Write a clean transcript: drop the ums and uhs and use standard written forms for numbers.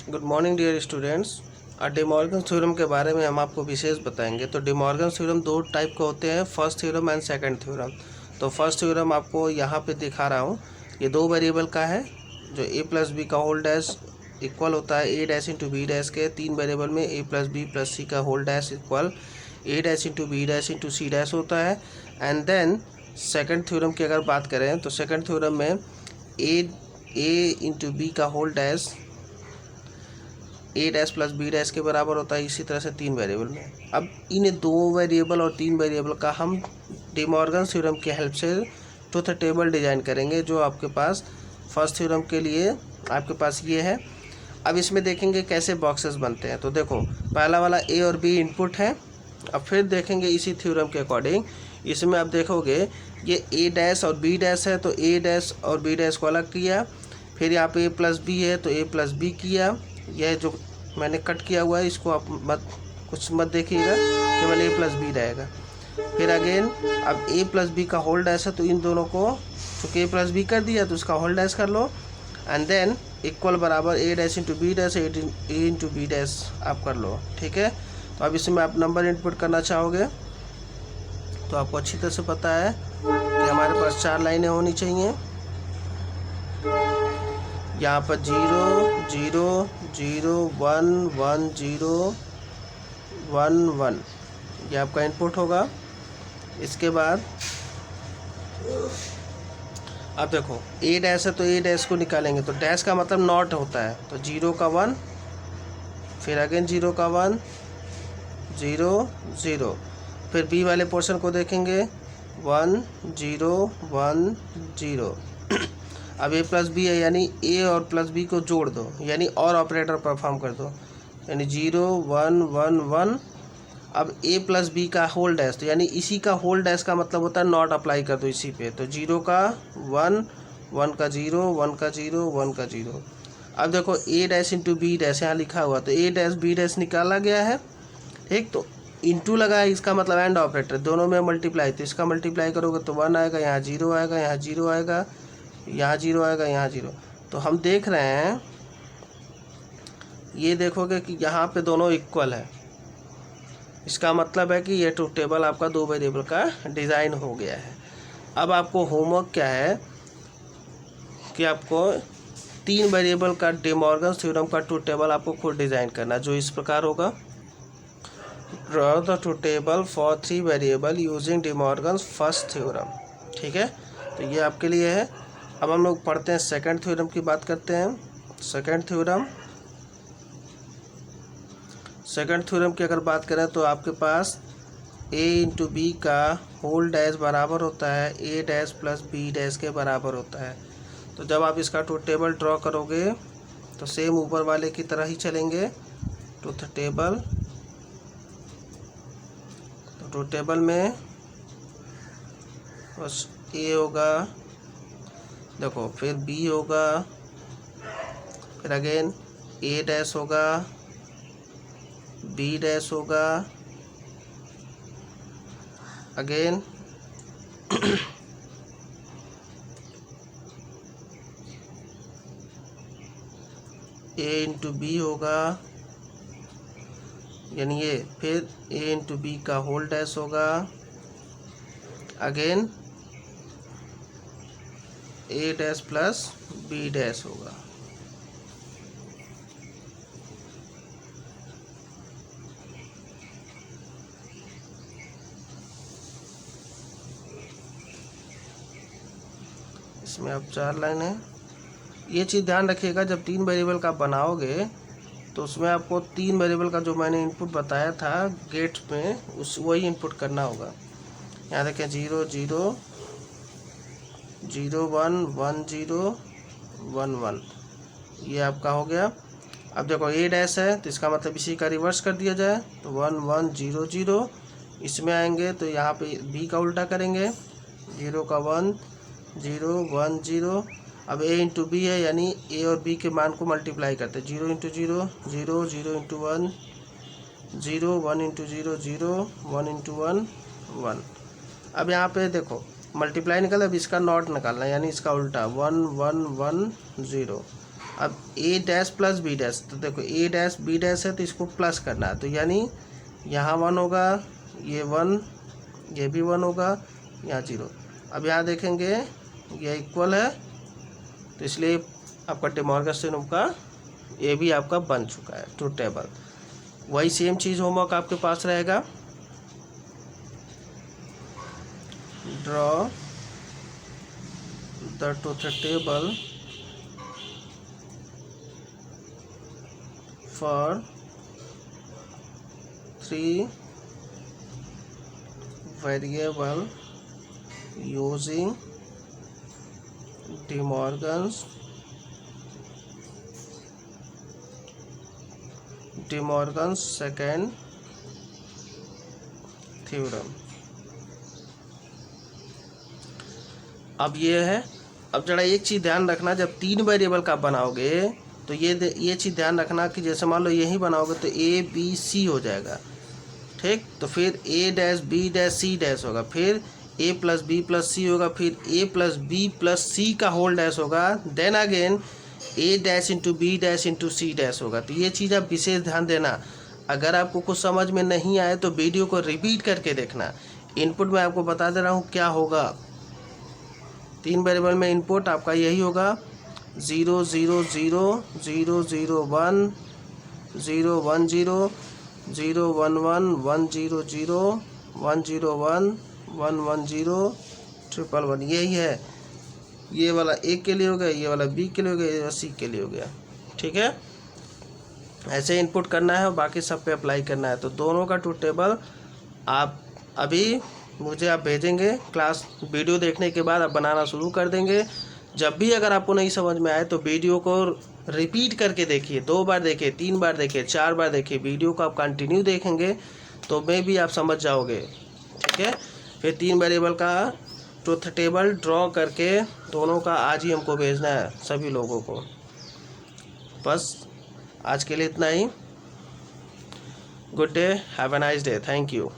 Good morning dear students. De Morgan theorem के बारे में हम आपको विशेष बताएंगे। तो डे मॉर्गन थ्योरम दो टाइप के होते हैं, first theorem and second theorem. तो फर्स्ट थ्योरम आपको यहाँ पे दिखा रहा हूँ, ये दो वेरिएबल का है, जो ए प्लस बी का होल डैश इक्वल होता है A dash into B dash के। तीन वेरिएबल में A plus B plus C का whole dash equal A dash into B dash into C dash होता है। एंड देन सेकंड थ्योरम की अगर बात करें तो सेकंड थ्योरम में ए इंटू बी का होल डैश ए डैश प्लस बी डैश के बराबर होता है। इसी तरह से तीन वेरिएबल में, अब इन दो वेरिएबल और तीन वेरिएबल का हम डे मॉर्गन थ्योरम की हेल्प से ट्रूथ टेबल डिज़ाइन करेंगे, जो आपके पास फर्स्ट थ्योरम के लिए आपके पास ये है। अब इसमें देखेंगे कैसे बॉक्सेस बनते हैं। तो देखो, पहला वाला ए और बी इनपुट है। अब फिर देखेंगे इसी थ्योरम के अकॉर्डिंग, इसमें आप देखोगे ये ए डैश और बी डैश है, तो ए डैश और बी डैश को अलग किया। फिर यहाँ पे ए प्लस बी है तो ए प्लस बी किया। यह जो मैंने कट किया हुआ है इसको आप कुछ मत देखिएगा, केवल ए प्लस बी रहेगा। फिर अगेन अब ए प्लस बी का होल डैश है, तो इन दोनों को चूँकि ए प्लस बी कर दिया तो इसका होल डैश कर लो। एंड देन इक्वल बराबर ए डैश इंटू बी डैश ए इंटू बी डैश आप कर लो, ठीक है। तो अब इसमें आप नंबर इनपुट करना चाहोगे तो आपको अच्छी तरह से पता है कि हमारे पास चार लाइनें होनी चाहिए। यहाँ पर 0 0 0 1 1 0 1 1 ये आपका इनपुट होगा। इसके बाद अब देखो ए डैश है तो ए डैश को निकालेंगे, तो डैश का मतलब नॉट होता है, तो 0 का 1, फिर अगेन 0 का 1 0 0। फिर बी वाले पोर्शन को देखेंगे 1 0 1 0। अब ए प्लस बी है, यानी ए और प्लस बी को जोड़ दो, यानी और ऑपरेटर परफॉर्म कर दो, यानी 0 1 1 1। अब ए प्लस बी का होल डैश, तो यानी इसी का होल डैश का मतलब होता है नॉट अप्लाई कर दो इसी पे, तो 0 का 1 1 का 0 1 का 0 1 का 0। अब देखो ए डैश इंटू बी डैश यहाँ लिखा हुआ, तो ए डैश बी डैश निकाला गया है, ठीक। तो इंटू लगा है, इसका मतलब एंड ऑपरेटर, दोनों में मल्टीप्लाई, तो इसका मल्टीप्लाई करोगे तो 1 आएगा, यहाँ 0 आएगा, यहाँ 0 आएगा, यहाँ 0 आएगा, यहाँ 0। तो हम देख रहे हैं, ये देखोगे कि यहाँ पे दोनों इक्वल है। इसका मतलब है कि ये ट्रूथ टेबल आपका दो वेरिएबल का डिज़ाइन हो गया है। अब आपको होमवर्क क्या है कि आपको तीन वेरिएबल का डे मॉर्गन थ्योरम का ट्रूथ टेबल आपको खुद डिज़ाइन करना, जो इस प्रकार होगा। Draw the truth table for 3 variable using day Morgan first theorem, ठीक है। तो ये आपके लिए है। अब हम लोग पढ़ते हैं सेकंड थ्योरम की बात करते हैं। सेकंड थ्योरम की अगर बात करें तो आपके पास a इंटू बी का होल डैश बराबर होता है a dash plus B dash के बराबर होता है। तो जब आप इसका ट्रूथ टेबल ड्रॉ करोगे तो सेम ऊपर वाले की तरह ही चलेंगे। ट्रूथ टेबल में बस a होगा, देखो फिर b होगा, फिर अगेन a डैश होगा, b डैश होगा, अगेन a इंटू बी होगा, यानी ये, फिर a इंटू बी का होल डैश होगा, again a dash plus b dash होगा। इसमें अब चार लाइन है। ये चीज़ ध्यान रखिएगा, जब तीन वेरिएबल का बनाओगे तो उसमें आपको तीन वेरिएबल का जो मैंने इनपुट बताया था गेट में, वही इनपुट करना होगा। यहाँ देखें 0 0 0 1 1 0 1 1, ये आपका हो गया। अब देखो ए डैश है तो इसका मतलब इसी का रिवर्स कर दिया जाए, तो 1 1 0 0। इसमें आएंगे तो यहाँ पे बी का उल्टा करेंगे, 0 का 1 0 1 0। अब a इंटू बी है, यानी a और b के मान को मल्टीप्लाई करते हैं, 0 इंटू 0 0 0 इंटू 1 0 1 इंटू 0 0 1 इंटू 1 1। अब यहाँ पे देखो मल्टीप्लाई निकल, अब इसका नॉट निकालना है, यानी इसका उल्टा 1 1 1 0। अब ए डैश प्लस बी डैश, तो देखो ए डैश बी डैश है तो इसको प्लस करना है, तो यानी यहाँ 1 होगा, ये 1, ये भी 1 होगा, यहाँ 0। अब यहाँ देखेंगे ये इक्वल है, तो इसलिए आपका डे मॉर्गन थ्योरम का ये भी आपका बन चुका है ट्रूथ टेबल। वही सेम चीज़ होमवर्क आपके पास रहेगा, draw the truth table for 3 variable using De Morgan's second theorem. अब ये है, अब जरा एक चीज़ ध्यान रखना, जब 3 वेरिएबल का बनाओगे तो ये चीज़ ध्यान रखना कि जैसे मान लो यही बनाओगे तो ए बी सी हो जाएगा, ठीक। तो फिर A dash B dash C dash होगा, फिर A plus B plus C होगा, फिर A plus B plus C का होल डैश होगा, then again A dash into B dash into C dash होगा। तो ये चीज़ आप विशेष ध्यान देना। अगर आपको कुछ समझ में नहीं आए तो वीडियो को रिपीट करके देखना। इनपुट में आपको बता दे रहा हूँ क्या होगा। 3 वेरिएबल में इनपुट आपका यही होगा 0 0 0 0 0 1 0 1 0 0 1 1 1 0 0 1 0 1 1 1 0 1 1 यही है। ये वाला ए के लिए हो गया, ये वाला बी के लिए हो गया, ये वाला सी के लिए हो गया, ठीक है। ऐसे इनपुट करना है और बाकी सब पे अप्लाई करना है। तो दोनों का ट्रूथ टेबल आप अभी मुझे आप भेजेंगे, क्लास वीडियो देखने के बाद आप बनाना शुरू कर देंगे। जब भी अगर आपको नहीं समझ में आए तो वीडियो को रिपीट करके देखिए, 2 बार देखिए, 3 बार देखिए, 4 बार देखिए। वीडियो को आप कंटिन्यू देखेंगे तो में भी आप समझ जाओगे, ठीक है। फिर 3 वेरिएबल का ट्रूथ टेबल ड्रॉ करके दोनों का आज ही हमको भेजना है सभी लोगों को। बस आज के लिए इतना ही। Good day, have a nice day, thank you.